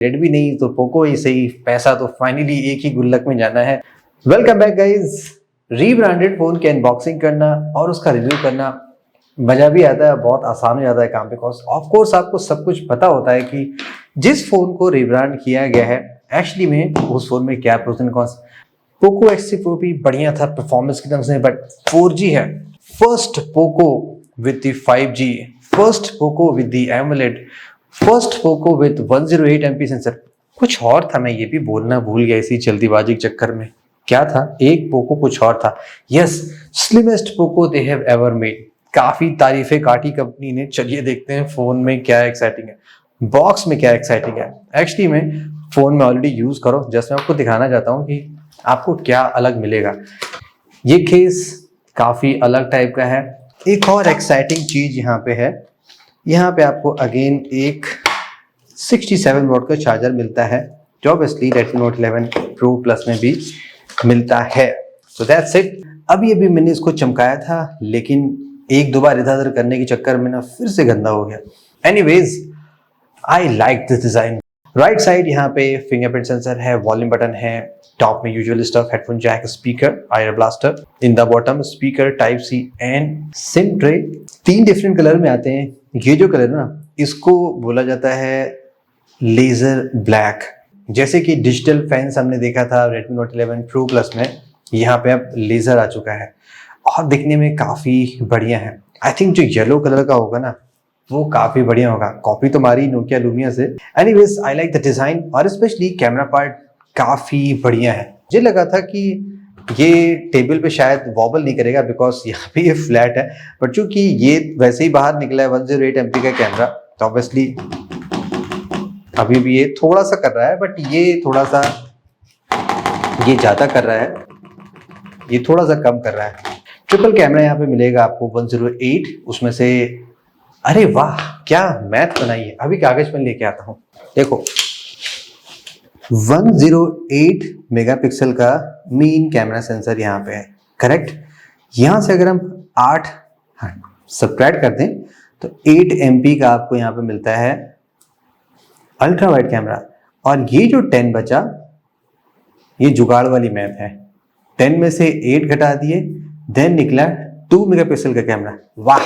Redmi नहीं तो Poco ही सही, पैसा तो फाइनली एक ही गुल्लक में जाना है। Welcome back guys. Rebranded phone की अनबॉक्सिंग करना और उसका रिव्यू करना मजा भी आता है, बहुत आसान हो जाता है काम, बिकॉज ऑफ कोर्स आपको सब कुछ पता होता है कि जिस फोन को रीब्रांड किया गया है एक्चुअली में उस फोन में क्या pros and cons. Poco X3 Pro भी बढ़िया था परफॉर्मेंस की तरफ से, बट 4G है। First Poco with the 5G, first Poco with the AMOLED, first Poco with 108 MP sensor. कुछ और था, मैं ये भी बोलना भूल गया इसी जल्दीबाजी के चक्कर में। क्या था? एक पोको कुछ और था। Yes, slimmest Poco they have ever made. काफी तारीफें काटी कंपनी ने। चलिए देखते हैं फोन में क्या एक्साइटिंग है, बॉक्स में क्या एक्साइटिंग है। एक्चुअली में फोन में ऑलरेडी यूज करो, जस्ट मैं आपको दिखाना चाहता हूँ कि आपको क्या अलग मिलेगा। ये केस काफी अलग टाइप का है। एक और एक्साइटिंग चीज यहाँ पे है, यहाँ पे आपको अगेन एक 67 वॉट का चार्जर मिलता है, जो obviously Redmi Note 11 Pro Plus में भी मिलता है। So that's it. अभी अभी मैंने इसको चमकाया था, लेकिन एक दो बार इधर उधर करने के चक्कर में ना फिर से गंदा हो गया। Anyways, I like this design. Right side यहाँ पे फिंगरप्रिंट सेंसर है, वॉल्यूम बटन है, टॉप में usual stuff, headphone jack, speaker, IR blaster, in the bottom speaker, type C and SIM tray. 3 different colour में आते हैं। ये जो कलर ना, इसको बोला जाता है लेजर ब्लैक। जैसे कि डिजिटल फैंस हमने देखा था Redmi Note 11 Pro Plus में, यहाँ पे अब लेजर आ चुका है और दिखने में काफी बढ़िया है। आई थिंक जो येलो कलर का होगा ना वो काफी बढ़िया होगा। कॉपी तो मारी नोकिया लूमिया से। Anyways, I like the design और स्पेशली कैमरा पार्ट काफी बढ़िया है। मुझे लगा था कि ये टेबल पे शायद वॉबल नहीं करेगा बिकॉज यहाँ पे ये फ्लैट है, बट चूंकि ये वैसे ही बाहर निकला है 108 MP का कैमरा, तो ऑब्वियसली अभी भी ये थोड़ा सा कर रहा है, बट ये थोड़ा सा ये ज्यादा कर रहा है, ये थोड़ा सा कम कर रहा है। ट्रिपल कैमरा यहाँ पे मिलेगा आपको 108, उसमें से अरे वाह क्या मैथ बनाई है। अभी कागज पेन लेके आता हूँ। देखो 108 मेगापिक्सल का मेन कैमरा सेंसर यहाँ पे है, करेक्ट। यहाँ से अगर हम 8 सब्ट्रैक्ट कर दें तो 8 MP का आपको यहाँ पे मिलता है अल्ट्रा वाइड कैमरा। और ये जो 10 बचा ये जुगाड़ वाली मैथ है। 10 में से 8 घटा दिए, देन निकला 2 मेगापिक्सल का कैमरा। वाह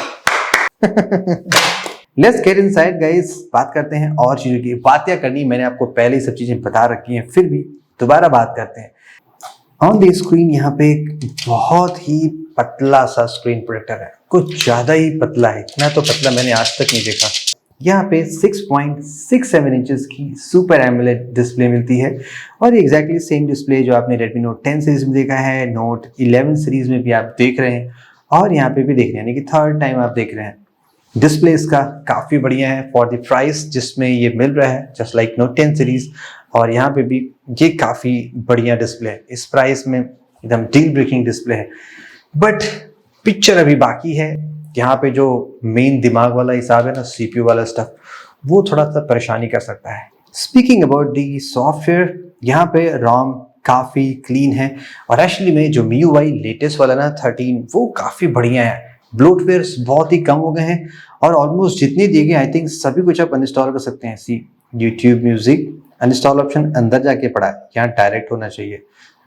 लेट्स गेट इनसाइड गाइस। बात करते हैं और चीजों की। बातें करनी मैंने आपको पहले ही सब चीजें बता रखी हैं, फिर भी दोबारा बात करते हैं। ऑन द स्क्रीन यहाँ पे एक बहुत ही पतला सा स्क्रीन प्रोटेक्टर है, कुछ ज्यादा ही पतला है। इतना तो पतला मैंने आज तक नहीं देखा। यहाँ पे 6.67 इंचेस की सुपर एमोलेड डिस्प्ले मिलती है और एग्जैक्टली सेम डिस्प्ले जो आपने Redmi Note 10 सीरीज में देखा है, Note 11 सीरीज में भी आप देख रहे हैं और यहाँ पे भी देख रहे हैं, यानी कि थर्ड टाइम आप देख रहे हैं। डिस्प्ले इसका काफी बढ़िया है फॉर द प्राइस जिसमें ये मिल रहा है, जस्ट लाइक Note 10 सीरीज। और यहाँ पे भी ये काफी बढ़िया डिस्प्ले है, इस प्राइस में एकदम डील ब्रेकिंग डिस्प्ले है। बट पिक्चर अभी बाकी है। यहाँ पे जो मेन दिमाग वाला हिसाब है ना, CPU वाला स्टफ, वो थोड़ा सा परेशानी कर सकता है। स्पीकिंग अबाउट दी सॉफ्टवेयर, यहाँ पे ROM काफी क्लीन है और एक्चुअली में जो MIUI लेटेस्ट वाला ना 13, वो काफी बढ़िया है। ब्लोटवेयर्स बहुत ही कम हो गए हैं और ऑलमोस्ट जितने दिए गए आई थिंक सभी कुछ आप अनइंस्टॉल कर सकते हैं। सी यूट्यूब म्यूजिक अनइंस्टॉल ऑप्शन अंदर जाके पड़ा है, यहाँ डायरेक्ट होना चाहिए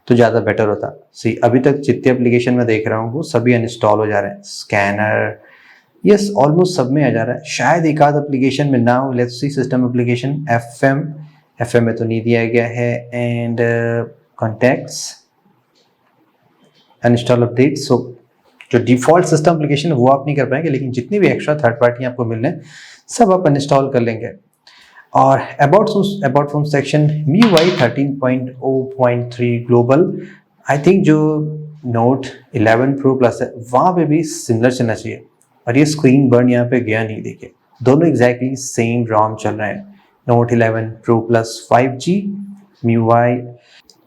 तो ज़्यादा बेटर होता। सी अभी तक जितने एप्लीकेशन में देख रहा हूँ वो सभी अनइंस्टॉल हो जा रहे हैं। स्कैनर, यस, ऑलमोस्ट सब में आ जा रहा है। शायद एक आध एप्लीकेशन में ना हो। Let's see system application, FM में तो नहीं दिया गया है। And contacts, uninstall update. So जो डिफॉल्ट सिस्टम एप्लीकेशन है वो आप नहीं कर पाएंगे, लेकिन जितनी भी एक्स्ट्रा थर्ड पार्टी आपको मिल रहे हैं सब आप अनइंस्टॉल कर लेंगे। और about phone section, MIUI 13.0.3 global. I think जो Note 11 Pro Plus है वहाँ पे भी सिमिलर चलना चाहिए। और ये स्क्रीन बर्न यहाँ पे गया नहीं, देखिए दोनों एग्जैक्टली सेम ROM चल रहे हैं। Note 11 Pro Plus 5G MIUI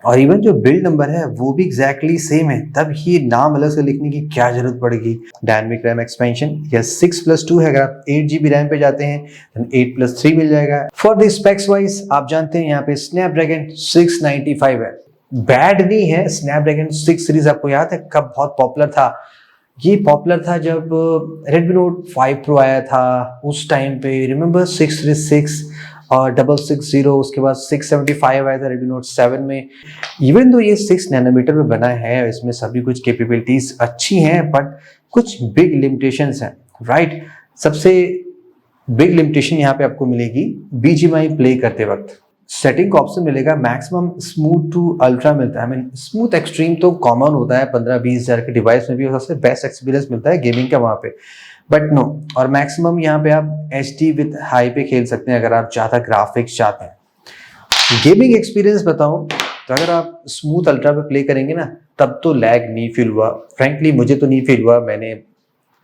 और इवन जो बिल्ड नंबर है वो भी एग्जैक्टली सेम है, तब ये नाम अलग से लिखने की क्या जरूरत पड़ेगी। डायनेमिक रैम एक्सपेंशन, या 6+2 है। अगर आप 8GB रैम पे जाते हैं तो 8+3 मिल जाएगा। फॉर द स्पेक्स वाइज आप जानते हैं यहाँ पे स्नैपड्रैगन 695 है, बैड नहीं है। स्नैपड्रैगन 6 सीरीज आपको याद है कब बहुत पॉपुलर था? ये पॉपुलर था जब Redmi Note 5 Pro आया था, उस टाइम पे रिमेंबर 636 और 660, उसके बाद 675 आया था Redmi Note 7 में। इवन तो ये 6 नैनोमीटर में बना है, इसमें सभी कुछ कैपेबिलिटीज अच्छी हैं, बट कुछ बिग लिमिटेशंस हैं, राइट। सबसे बिग लिमिटेशन यहाँ पे आपको मिलेगी BGMI प्ले करते वक्त। सेटिंग का ऑप्शन मिलेगा, मैक्सिमम स्मूथ टू अल्ट्रा मिलता है। आई मीन स्मूथ एक्सट्रीम तो कॉमन होता है 15-20 हज़ार के डिवाइस में भी, सबसे बेस्ट एक्सपीरियंस मिलता है गेमिंग का वहाँ पे, बट नो। और मैक्सिमम यहाँ पे आप HD विद हाई पे खेल सकते हैं अगर आप ज़्यादा ग्राफिक्स चाहते हैं। गेमिंग एक्सपीरियंस बताऊँ तो अगर आप स्मूथ अल्ट्रा पे प्ले करेंगे ना, तब तो लैग नहीं फील हुआ। फ्रेंकली मुझे तो नहीं फील हुआ, मैंने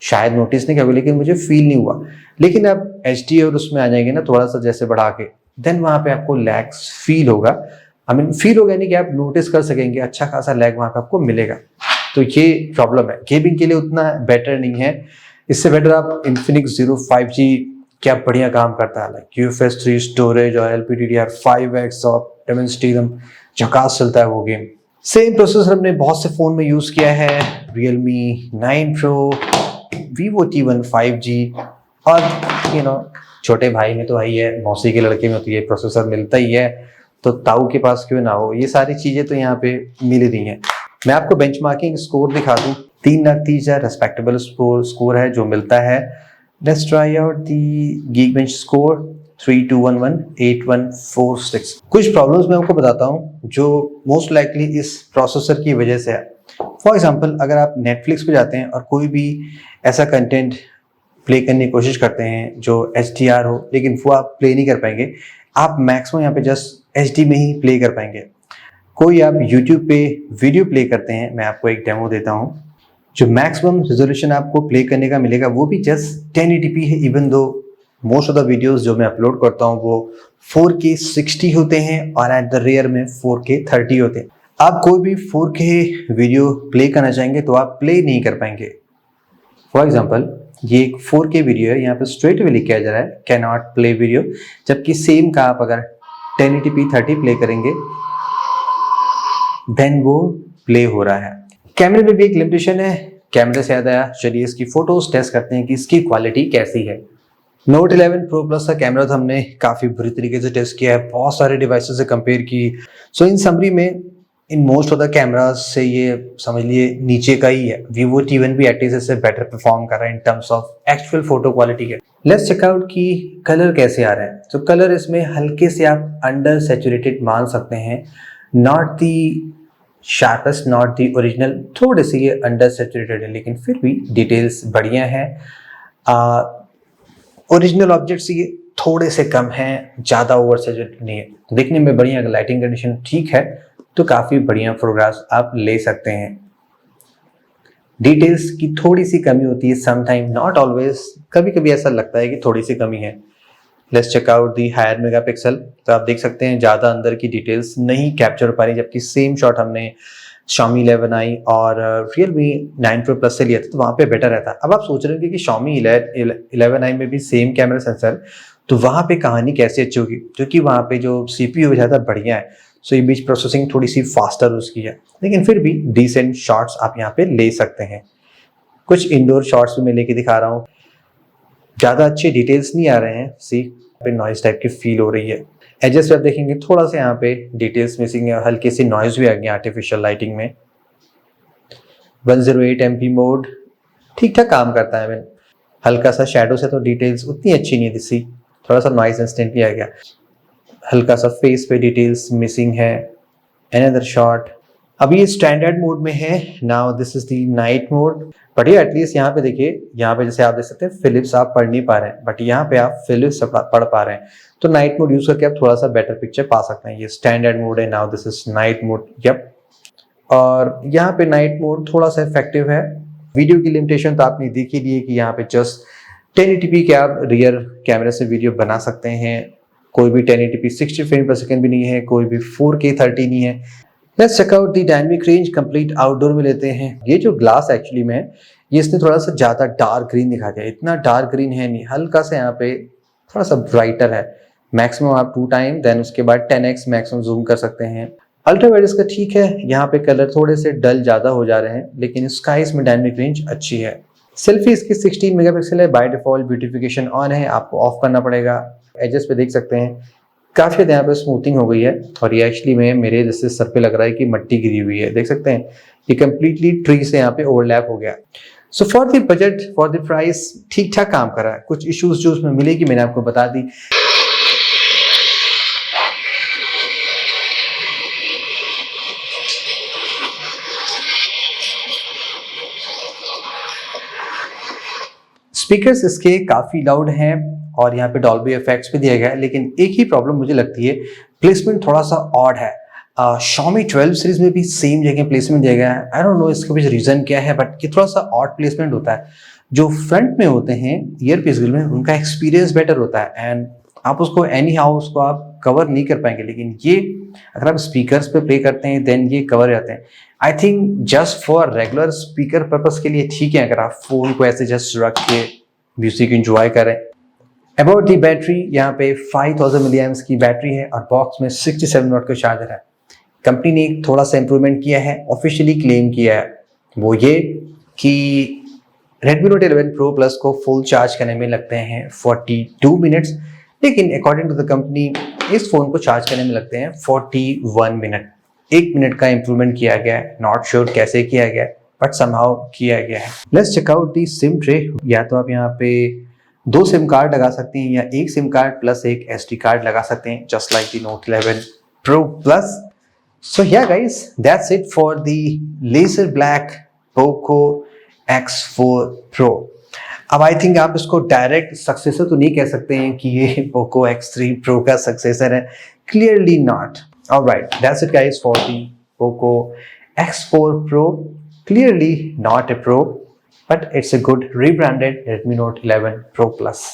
शायद नोटिस नहीं किया, लेकिन मुझे फील नहीं हुआ। लेकिन आप HD और उसमें आ जाएंगे ना थोड़ा सा जैसे बढ़ा के, देन वहाँ पे आपको लैग फील होगा। आई मीन फील होगा नहीं कि आप नोटिस कर सकेंगे, अच्छा खासा लैग वहाँ पे आपको मिलेगा। तो ये प्रॉब्लम है, गेमिंग के लिए उतना बेटर नहीं है। इससे बेटर आप Infinix Zero 5G क्या बढ़िया काम करता है, लाइक UFS 3 स्टोरेज और LPDDR5X और Dimensity एकदम झकास चलता है वो गेम। सेम प्रोसेसर हमने बहुत से फोन में यूज किया है, Realme 9 Pro, Vivo T1 5G, और छोटे भाई में तो वही है, मौसी के लड़के में तो ये प्रोसेसर मिलता ही है, तो ताऊ के पास क्यों ना हो। ये सारी चीजें तो यहाँ पे मिल रही हैं। मैं आपको बेंचमार्किंग स्कोर दिखा दूं, 3,30,000 रेस्पेक्टेबल स्कोर है जो मिलता है। Let's try out the Geekbench score 32118146। कुछ प्रॉब्लम्स मैं आपको बताता हूँ जो मोस्ट लाइकली इस प्रोसेसर की वजह से है। फॉर एग्जाम्पल, अगर आप नेटफ्लिक्स पे जाते हैं और कोई भी ऐसा कंटेंट प्ले करने की कोशिश करते हैं जो HDR हो, लेकिन वो आप प्ले नहीं कर पाएंगे। आप मैक्सिमम यहाँ पे जस्ट HD में ही प्ले कर पाएंगे। कोई आप YouTube पे वीडियो प्ले करते हैं, मैं आपको एक डेमो देता हूँ। जो मैक्सिमम रेजोल्यूशन आपको प्ले करने का मिलेगा वो भी जस्ट 1080p है, even though most of the videos जो मैं अपलोड करता हूँ वो 4K 60 होते हैं और एट द रेयर में 4K 30 होते हैं। आप कोई भी 4K वीडियो प्ले करना चाहेंगे तो आप प्ले नहीं कर पाएंगे। फॉर एग्जाम्पल, ये एक 4K वीडियो है, यहाँ पे स्ट्रेट वे लिखा जा रहा है कैन नॉट प्ले वीडियो, जबकि सेम का आप अगर 1080p 30 प्ले करेंगे देन वो प्ले हो रहा है। कैमरे में भी एक लिमिटेशन है। कैमरे से याद आया, चलिए इसकी फोटोज टेस्ट करते हैं कि इसकी क्वालिटी कैसी है। Note 11 Pro Plus का कैमरा तो हमने काफी बुरी तरीके से टेस्ट किया है, बहुत सारे डिवाइसेस से कंपेयर की। सो इन समरी में in most of the cameras से ये समझ लिए नीचे का ही है। Vivo T1 भी एटलीस्ट इससे बेटर परफॉर्म कर रहा है in terms of actual photo quality के। लेट्स चेक आउट कि कलर कैसे आ रहे हैं। तो कलर इसमें हल्के से आप अंडर सैचुरेटेड मान सकते हैं, not the sharpest, not the original, थोड़े से ये अंडर सैचुरेटेड है, लेकिन फिर भी डिटेल्स बढ़िया है। ओरिजिनल ऑब्जेक्ट्स ये थोड़े से कम हैं, ज़्यादा ओवर सैचुरेटेड नहीं है, देखने में बढ़िया। अगर लाइटिंग कंडीशन ठीक है तो काफ़ी बढ़िया फोटोग्राफ्स आप ले सकते हैं। डिटेल्स की थोड़ी सी कमी होती है समटाइम, नॉट ऑलवेज, कभी कभी ऐसा लगता है कि थोड़ी सी कमी है। Let's check out the higher megapixel. तो आप देख सकते हैं ज़्यादा अंदर की डिटेल्स नहीं कैप्चर हो पा रही, जबकि सेम शॉट हमने Xiaomi 11i और Realme 9 Pro Plus से लिया था तो वहाँ पे बेटर रहता। अब आप सोच रहे होंगे कि Xiaomi 11i में भी सेम कैमरा सेंसर, तो वहाँ पे कहानी कैसे अच्छी होगी, क्योंकि वहाँ पे जो CPU है ज़्यादा बढ़िया है, सो इमेज प्रोसेसिंग थोड़ी सी फास्टर उसकी है, लेकिन फिर भी डिसेंट शॉट्स आप यहाँ पे ले सकते हैं। कुछ इंडोर शॉट्स भी मैं लेके दिखा रहा हूँ, ज़्यादा अच्छे डिटेल्स नहीं आ रहे हैं, सी पे नॉइज टाइप की फील हो रही है। एडजस्ट पे आप देखेंगे थोड़ा सा यहाँ पे डिटेल्स मिसिंग है, हल्की सी नॉइज भी आ गई आर्टिफिशियल लाइटिंग में। 108 MP मोड ठीक ठाक काम करता है। हल्का सा शेडो से तो डिटेल्स उतनी अच्छी नहीं दिखी, थोड़ा सा नॉइज इंस्टेंटली आ गया। हल्का सा फेस पे डिटेल्स मिसिंग है। अनदर शॉट, अभी ये स्टैंडर्ड मोड में है। Now this is the night mode, but ये एटलीस्ट यहाँ पे देखिए, यहाँ पे जैसे आप देख सकते हैं फिलिप्स आप पढ़ नहीं पा रहे हैं, बट यहाँ पे आप फिलिप्स पढ़ पा रहे हैं, तो नाइट मोड यूज करके आप थोड़ा सा बेटर पिक्चर पा सकते हैं। ये स्टैंडर्ड मोड है। Now this is night mode, yup. और यहाँ पे नाइट मोड थोड़ा सा इफेक्टिव है। वीडियो की लिमिटेशन तो आपने देख ही ली है कि यहाँ पे जस्ट 1080p के आप रियर कैमरे से वीडियो बना सकते हैं। कोई भी 1080p 60 फ्रेम पर सेकेंड भी नहीं है, कोई भी 4K 30 नहीं है। Let's check out the dynamic range. Complete outdoor में लेते हैं। ये जो ग्लास एक्चुअली में है, ये इसने थोड़ा सा ज्यादा डार्क ग्रीन दिखा दिया, इतना डार्क ग्रीन है नहीं, हल्का सा यहाँ पे थोड़ा सा ब्राइटर है। मैक्सिमम आप 2 टाइम, देन उसके बाद 10x मैक्सिमम जूम कर सकते हैं। अल्ट्रा वाइड इसका ठीक है, यहाँ पे कलर थोड़े से डल ज्यादा हो जा रहे हैं, लेकिन इसका इसमें डायनेमिक रेंज अच्छी है। सेल्फी इसकी 16 मेगापिक्सल है, बाय डिफॉल्ट ब्यूटिफिकेशन ऑन है, आपको ऑफ करना पड़ेगा। एजेस पे देख सकते हैं काफी यहाँ पे स्मूथिंग हो गई है और ये एक्चुअली में मेरे जैसे सर पे लग रहा है कि मिट्टी गिरी हुई है, देख सकते हैं ये कंप्लीटली ट्री से यहाँ पे ओवरलैप हो गया। So for the budget, for the price ठीक ठाक काम कर रहा है। कुछ इश्यूज जो उसमें मिलेगी मैंने आपको बता दी। स्पीकर्स इसके काफी लाउड हैं और यहाँ पे डॉल्बी इफेक्ट्स भी दिया गया है, लेकिन एक ही प्रॉब्लम मुझे लगती है, प्लेसमेंट थोड़ा सा ऑड है। Xiaomi 12 सीरीज में भी सेम जगह प्लेसमेंट दिया गया है। आई डोंट नो इसका कुछ रीजन क्या है, बट ये थोड़ा सा ऑड प्लेसमेंट होता है। जो फ्रंट में होते हैं ईयरपीस में उनका एक्सपीरियंस बेटर होता है एंड आप उसको एनी हाउ उसको आप कवर नहीं कर पाएंगे, लेकिन ये अगर आप स्पीकर्स पे प्ले करते हैं देन ये कवर जाते हैं। I think just for regular speaker purpose के लिए ठीक है, अगर आप फोन को ऐसे जस्ट रख के म्यूजिक एंजॉय करें। अबाउट दी बैटरी, यहाँ पे 5000 mAh की बैटरी है और बॉक्स में 67 वाट का चार्जर है। कंपनी ने थोड़ा सा इंप्रूवमेंट किया है, ऑफिशियली क्लेम किया है, वो ये कि Redmi Note 11 Pro Plus को फुल चार्ज करने में लगते हैं 42 मिनट्स, लेकिन अकॉर्डिंग टू द कंपनी इस फोन को चार्ज करने में लगते हैं 41 मिनट। 1 मिनट का इंप्रूवमेंट किया गया है, नॉट श्योर कैसे किया गया है बट समहाउ किया गया है। Let's check out the SIM tray. या तो आप यहाँ पे 2 सिम कार्ड लगा सकते हैं या 1 सिम कार्ड प्लस एक SD कार्ड लगा सकते हैं, just like the Note 11 Pro Plus। So yeah guys, that's it for the Laser Black Poco X4 Pro। अब आई थिंक आप इसको डायरेक्ट सक्सेसर तो नहीं कह सकते हैं कि ये Poco X3 Pro का सक्सेसर है, clearly not. Alright, that's it guys for the Poco X4 Pro। Clearly not a Pro, but it's a good rebranded Redmi Note 11 Pro Plus।